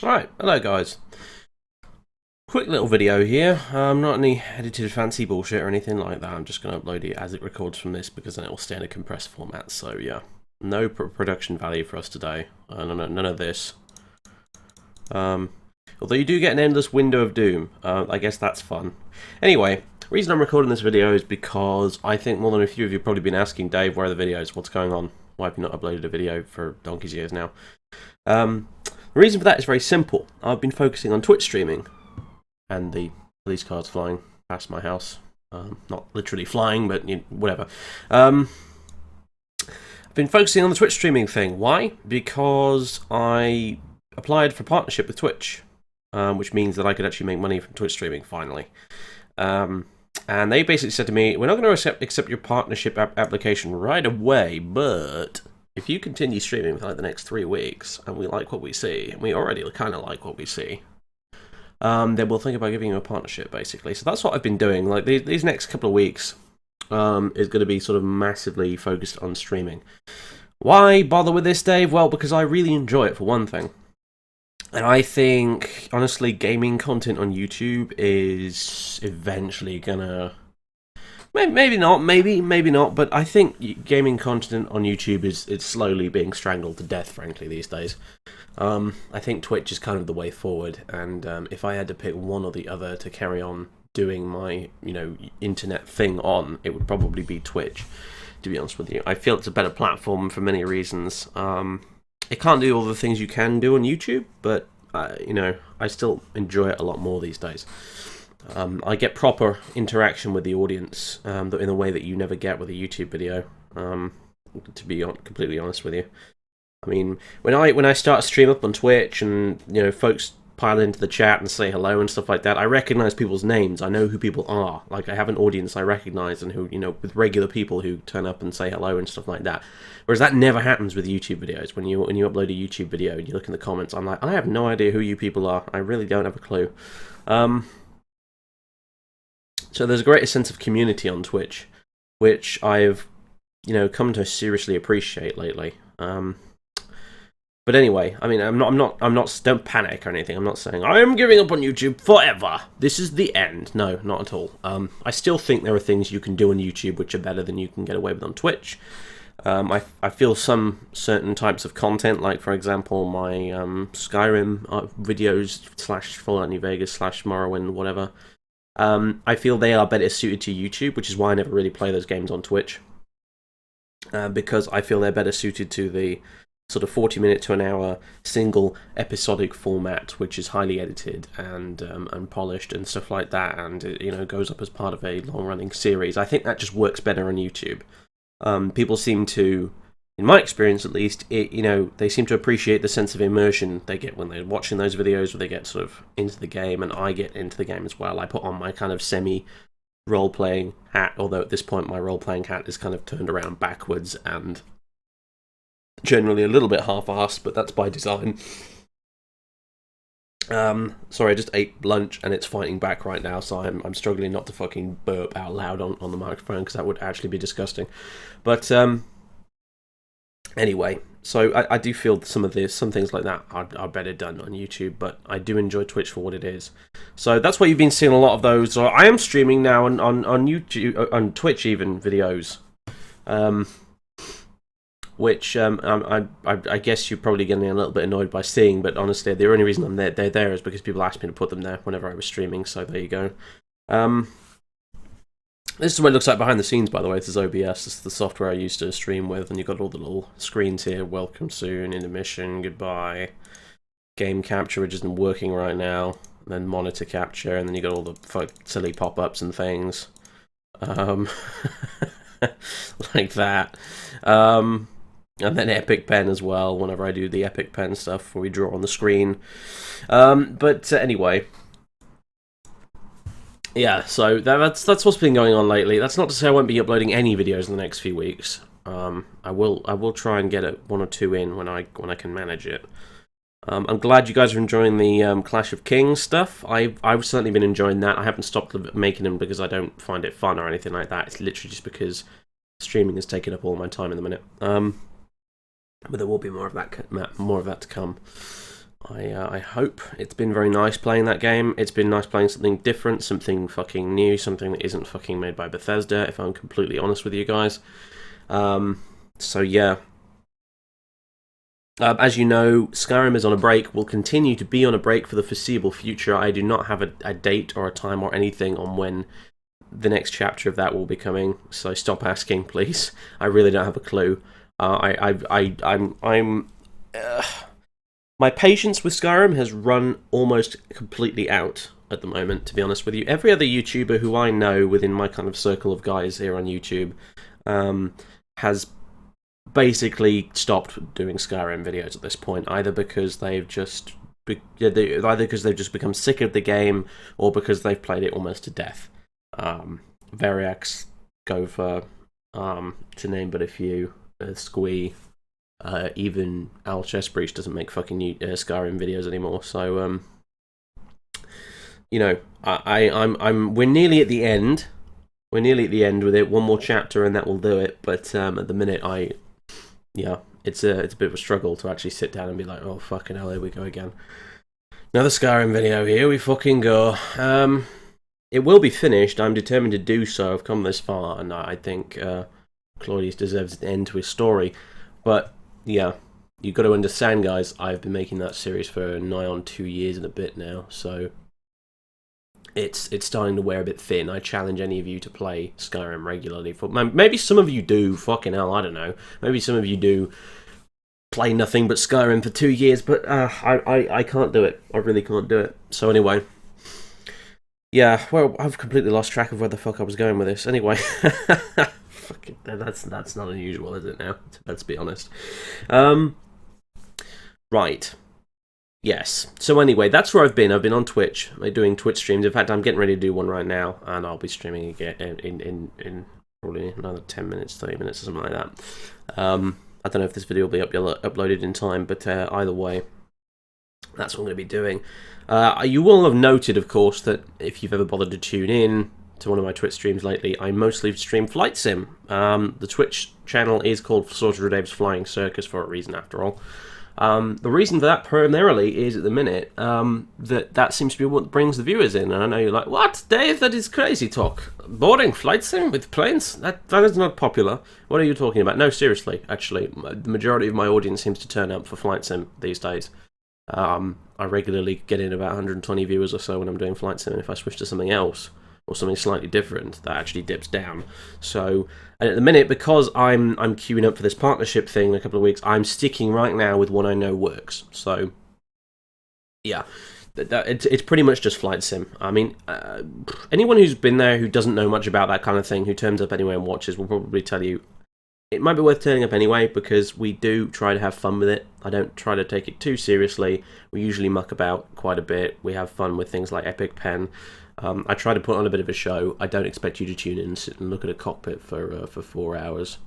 Alright, hello guys. Quick little video here. Not any edited fancy bullshit or anything like that. I'm just going to upload it as it records from this because then it will stay in a compressed format. So yeah, no production value for us today. None of this. Although you do get an endless window of doom. I guess that's fun. Anyway, the reason I'm recording this video is because I think more than a few of you have probably been asking, Dave, where are the videos? What's going on? Why have you not uploaded a video for donkey's years now? The reason for that is very simple. I've been focusing on Twitch streaming, and the police cars flying past my house. Not literally flying, but whatever. I've been focusing on the Twitch streaming thing. Why? Because I applied for partnership with Twitch, which means that I could actually make money from Twitch streaming finally. And they basically said to me, we're not going to accept your partnership application right away, but if you continue streaming for like the next 3 weeks, and we like what we see, and we already kind of like what we see, then we'll think about giving you a partnership, basically. So that's what I've been doing. Like these next couple of weeks is going to be sort of massively focused on streaming. Why bother with this, Dave? Well, because I really enjoy it, for one thing. And I think, honestly, gaming content on YouTube is eventually gonna... Maybe not, maybe not, but I think gaming content on YouTube is slowly being strangled to death, frankly, these days. I think Twitch is kind of the way forward, and if I had to pick one or the other to carry on doing my, internet thing on, it would probably be Twitch, to be honest with you. I feel it's a better platform for many reasons. It can't do all the things you can do on YouTube, but, I still enjoy it a lot more these days. I get proper interaction with the audience in a way that you never get with a YouTube video, to be completely honest with you. I mean, when I start a stream up on Twitch and, folks pile into the chat and say hello and stuff like that, I recognize people's names. I know who people are. Like, I have an audience I recognize and who, with regular people who turn up and say hello and stuff like that. Whereas that never happens with YouTube videos. When you upload a YouTube video and you look in the comments, I'm like, I have no idea who you people are. I really don't have a clue. So there's a greater sense of community on Twitch, which I've, come to seriously appreciate lately. But anyway, I mean, I'm not, don't panic or anything. I'm not saying I am giving up on YouTube forever. This is the end. No, not at all. I still think there are things you can do on YouTube which are better than you can get away with on Twitch. I feel some certain types of content, like for example my Skyrim videos / Fallout New Vegas / Morrowind, whatever. I feel they are better suited to YouTube, which is why I never really play those games on Twitch. Because I feel they're better suited to the sort of 40-minute to an hour single episodic format, which is highly edited and polished and stuff like that, and it goes up as part of a long-running series. I think that just works better on YouTube. People seem to, in my experience at least, they seem to appreciate the sense of immersion they get when they're watching those videos, where they get sort of into the game, and I get into the game as well. I put on my kind of semi-role-playing hat, although at this point my role-playing hat is kind of turned around backwards and generally a little bit half-assed, but that's by design. Sorry, I just ate lunch and it's fighting back right now, so I'm struggling not to fucking burp out loud on the microphone, because that would actually be disgusting. But anyway, so I do feel some things like that are better done on YouTube, but I do enjoy Twitch for what it is. So that's why you've been seeing a lot of those. So I am streaming now on YouTube, on Twitch even, videos. Which I guess you're probably getting a little bit annoyed by seeing, but honestly, the only reason they're there is because people asked me to put them there whenever I was streaming, so there you go. This is what it looks like behind the scenes, by the way. This is OBS. This is the software I used to stream with, and you've got all the little screens here. Welcome soon, intermission, goodbye, game capture, which isn't working right now, and then monitor capture, and then you got all the silly pop-ups and things. Like that. And then Epic Pen as well, whenever I do the Epic Pen stuff, where we draw on the screen. But anyway, yeah, so that's what's been going on lately. That's not to say I won't be uploading any videos in the next few weeks. I will try and get one or two in when I can manage it. I'm glad you guys are enjoying the Clash of Kings stuff. I've certainly been enjoying that. I haven't stopped making them because I don't find it fun or anything like that. It's literally just because streaming has taken up all my time in the minute. But there will be more of that to come. I hope it's been very nice playing that game. It's been nice playing something different, something fucking new, something that isn't fucking made by Bethesda, if I'm completely honest with you guys. So yeah. As you know, Skyrim is on a break, will continue to be on a break for the foreseeable future. I do not have a date or a time or anything on when the next chapter of that will be coming, so stop asking, please. I really don't have a clue. My patience with Skyrim has run almost completely out at the moment, to be honest with you. Every other YouTuber who I know within my kind of circle of guys here on YouTube has basically stopped doing Skyrim videos at this point, either because they've just become sick of the game, or because they've played it almost to death. Variax, Gopher, to name but a few, Squee, even Al Chessbreach doesn't make fucking new Skyrim videos anymore. So you know, we're nearly at the end. We're nearly at the end with it. One more chapter and that will do it. But at the minute, it's a bit of a struggle to actually sit down and be like, oh fucking hell, here we go again. Another Skyrim video, here we fucking go. It will be finished. I'm determined to do so. I've come this far, and I think Claudius deserves an end to his story. But yeah, you've got to understand, guys, I've been making that series for nigh on 2 years and a bit now, so it's starting to wear a bit thin. I challenge any of you to play Skyrim regularly. Maybe some of you do, fucking hell, I don't know. Maybe some of you do play nothing but Skyrim for 2 years, but I can't do it. I really can't do it. So anyway, yeah, well, I've completely lost track of where the fuck I was going with this. Anyway, fucking, that's not unusual, is it now? Let's be honest. Right. Yes. So anyway, that's where I've been. I've been on Twitch, doing Twitch streams. In fact, I'm getting ready to do one right now, and I'll be streaming again in probably another 10 minutes, 30 minutes, or something like that. I don't know if this video will be uploaded in time, but either way, that's what I'm going to be doing. You will have noted, of course, that if you've ever bothered to tune in to one of my Twitch streams lately, I mostly stream Flight Sim. The Twitch channel is called Sorcerer Dave's Flying Circus for a reason, after all. The reason for that primarily is, at the minute, that seems to be what brings the viewers in. And I know you're like, what, Dave? That is crazy talk. Boring Flight Sim with planes? That is not popular. What are you talking about? No, seriously, actually, the majority of my audience seems to turn up for Flight Sim these days. I regularly get in about 120 viewers or so when I'm doing Flight Sim, and if I switch to something else, or something slightly different, that actually dips down. So, and at the minute, because I'm queuing up for this partnership thing in a couple of weeks, I'm sticking right now with what I know works. So, yeah, it's pretty much just Flight Sim. I mean, anyone who's been there who doesn't know much about that kind of thing, who turns up anyway and watches, will probably tell you it might be worth turning up anyway, because we do try to have fun with it. I don't try to take it too seriously. We usually muck about quite a bit. We have fun with things like Epic Pen. I try to put on a bit of a show. I don't expect you to tune in and sit and look at a cockpit for 4 hours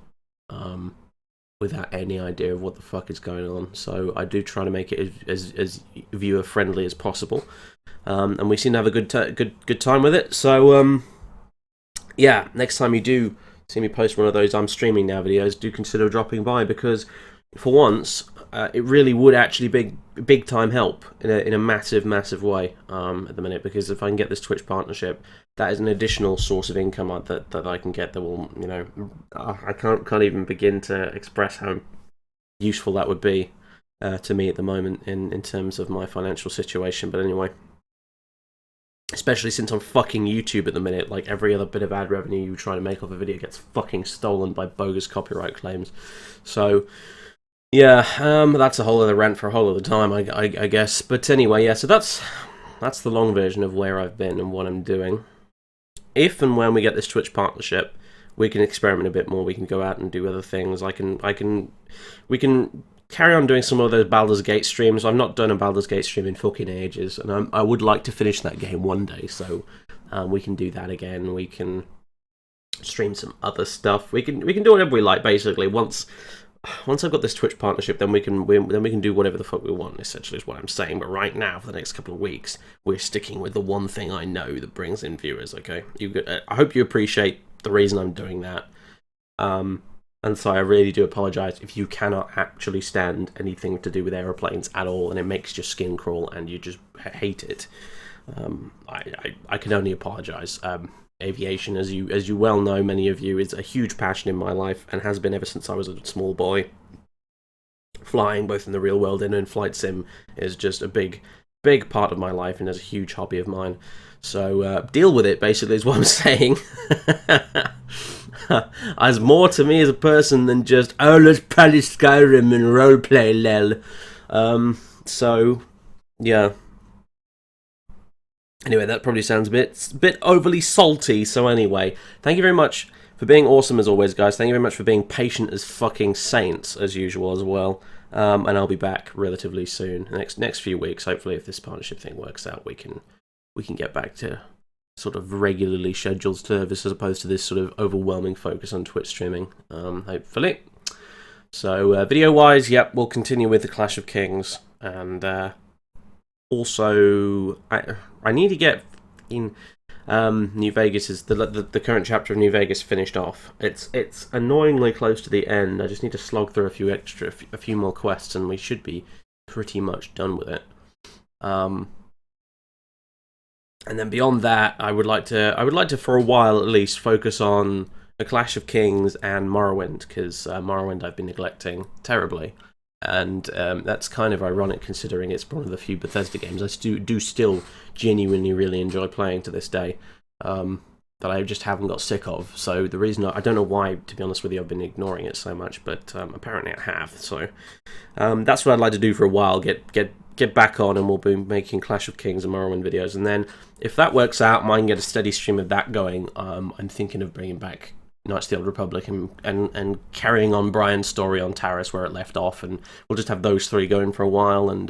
without any idea of what the fuck is going on. So I do try to make it as viewer friendly as possible, and we seem to have a good time with it. So yeah, next time you do see me post one of those I'm streaming now videos, do consider dropping by, because for once it really would actually be big time help in a massive way at the minute, because if I can get this Twitch partnership, that is an additional source of income that I can get that will, you know, I can't even begin to express how useful that would be to me at the moment in terms of my financial situation. But anyway, especially since on fucking YouTube at the minute, like every other bit of ad revenue you try to make off a video gets fucking stolen by bogus copyright claims. So yeah, that's a whole other rant for a whole other time, I guess. But anyway, yeah, so that's the long version of where I've been and what I'm doing. If and when we get this Twitch partnership, we can experiment a bit more. We can go out and do other things. We can carry on doing some of those Baldur's Gate streams. I've not done a Baldur's Gate stream in fucking ages, and I would like to finish that game one day, so we can do that again. We can stream some other stuff. We can do whatever we like, basically. Once I've got this Twitch partnership, then we can do whatever the fuck we want, essentially, is what I'm saying. But right now, for the next couple of weeks, we're sticking with the one thing I know that brings in viewers, okay? I hope you appreciate the reason I'm doing that. And so I really do apologise if you cannot actually stand anything to do with aeroplanes at all, and it makes your skin crawl and you just hate it. I can only apologise. Aviation, as you well know, many of you, is a huge passion in my life and has been ever since I was a small boy. Flying, both in the real world and in flight sim, is just a big part of my life and is a huge hobby of mine. So deal with it, basically, is what I'm saying. There's more to me as a person than just, oh, let's play Skyrim and roleplay, lel. So, yeah. Anyway, that probably sounds a bit overly salty, so anyway. Thank you very much for being awesome as always, guys. Thank you very much for being patient as fucking saints, as usual, as well. And I'll be back relatively soon, next few weeks. Hopefully, if this partnership thing works out, we can get back to sort of regularly scheduled service as opposed to this sort of overwhelming focus on Twitch streaming. Hopefully. So, video-wise, yep, we'll continue with the Clash of Kings, and also I need to get in. New Vegas is the current chapter of New Vegas finished off. It's annoyingly close to the end. I just need to slog through a few more quests, and we should be pretty much done with it. And then beyond that, I would like to for a while at least focus on A Clash of Kings and Morrowind, because Morrowind I've been neglecting terribly. And that's kind of ironic considering it's one of the few Bethesda games I do still genuinely really enjoy playing to this day, that I just haven't got sick of. So the reason I don't know why, to be honest with you, I've been ignoring it so much, but apparently I have. So that's what I'd like to do for a while, get back on, and we'll be making Clash of Kings and Morrowind videos. And then if that works out, I can get a steady stream of that going. I'm thinking of bringing back Knights of the Old Republic and carrying on Brian's story on Taris where it left off, and we'll just have those three going for a while, and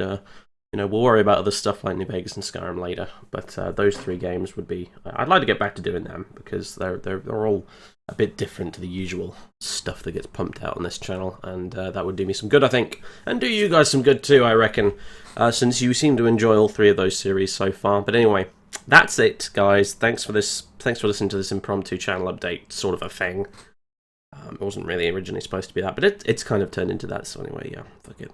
we'll worry about other stuff like New Vegas and Skyrim later. But those three games would be, I'd like to get back to doing them, because they're all a bit different to the usual stuff that gets pumped out on this channel, and that would do me some good, I think, and do you guys some good too, I reckon, since you seem to enjoy all three of those series so far. But anyway, that's it, guys. Thanks for listening to this impromptu channel update sort of a thing. It wasn't really originally supposed to be that, but it's kind of turned into that. So anyway, yeah, fuck it.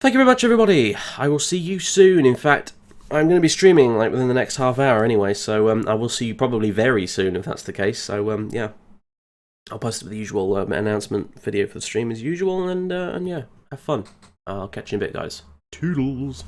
Thank you very much, everybody. I will see you soon. In fact, I'm going to be streaming like within the next half hour anyway, so I will see you probably very soon if that's the case. So yeah, I'll post the usual announcement video for the stream as usual, and yeah, have fun. I'll catch you in a bit, guys. Toodles.